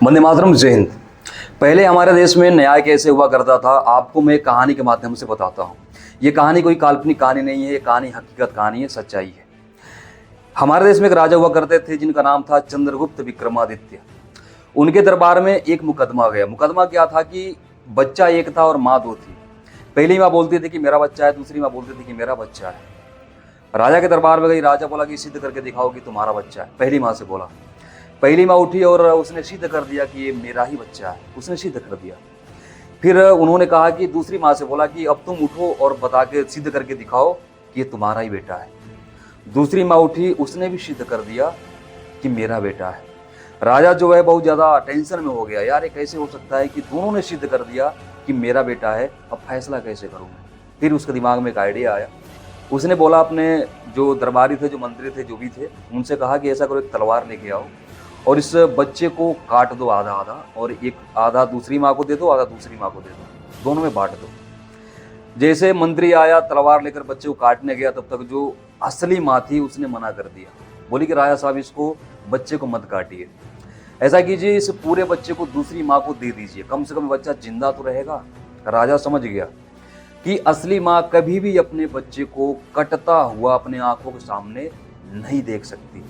वंदे मातरम, जय हिंद। पहले हमारे देश में न्याय कैसे हुआ करता था, आपको मैं एक कहानी के माध्यम से बताता हूँ। ये कहानी कोई काल्पनिक कहानी नहीं है, ये कहानी हकीकत कहानी है, सच्चाई है। हमारे देश में एक राजा हुआ करते थे जिनका नाम था चंद्रगुप्त विक्रमादित्य। उनके दरबार में एक मुकदमा गया। मुकदमा क्या था कि बच्चा एक था और माँ दो थी। पहली माँ बोलती थी कि मेरा बच्चा है, दूसरी माँ बोलती थी कि मेरा बच्चा है। राजा के दरबार में गई, राजा बोला कि सिद्ध करके दिखाओ कि तुम्हारा बच्चा है। पहली माँ से बोला। पहली माँ उठी और उसने सिद्ध कर दिया कि ये मेरा ही बच्चा है, उसने सिद्ध कर दिया। फिर उन्होंने कहा कि दूसरी माँ से बोला कि अब तुम उठो और बता के सिद्ध करके दिखाओ कि ये तुम्हारा ही बेटा है। दूसरी माँ उठी, उसने भी सिद्ध कर दिया कि मेरा बेटा है। राजा जो है बहुत ज़्यादा टेंशन में हो गया, यार ये कैसे हो सकता है कि दोनों ने सिद्ध कर दिया कि मेरा बेटा है, अब फैसला कैसे करूँ मैं। फिर उसके दिमाग में एक आइडिया आया। उसने बोला अपने जो दरबारी थे, जो मंत्री थे, जो भी थे, उनसे कहा कि ऐसा करो, एक तलवार लेके आओ और इस बच्चे को काट दो आधा आधा, और एक आधा दूसरी माँ को दे दो, आधा दूसरी माँ को दे दो, दोनों में बांट दो। जैसे मंत्री आया तलवार लेकर बच्चे को काटने गया, तब तक जो असली माँ थी उसने मना कर दिया। बोली कि राजा साहब, इसको बच्चे को मत काटिए, ऐसा कीजिए इस पूरे बच्चे को दूसरी माँ को दे दीजिए, कम से कम बच्चा जिंदा तो रहेगा। राजा समझ गया कि असली माँ कभी भी अपने बच्चे को कटता हुआ अपने आंखों के सामने नहीं देख सकती।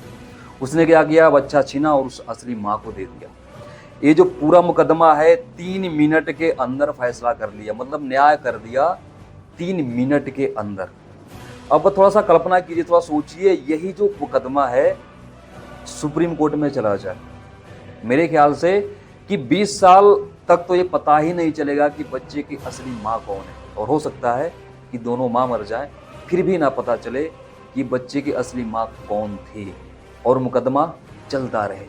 उसने क्या किया, बच्चा छीना और उस असली माँ को दे दिया। ये जो पूरा मुकदमा है 3 मिनट के अंदर फैसला कर लिया, मतलब न्याय कर दिया 3 मिनट के अंदर। अब थोड़ा सा कल्पना कीजिए, थोड़ा सोचिए, यही जो मुकदमा है सुप्रीम कोर्ट में चला जाए, मेरे ख्याल से कि 20 साल तक तो ये पता ही नहीं चलेगा कि बच्चे की असली माँ कौन है। और हो सकता है कि दोनों माँ मर जाएं, फिर भी ना पता चले कि बच्चे की असली माँ कौन थी, और मुकदमा चलता रहे।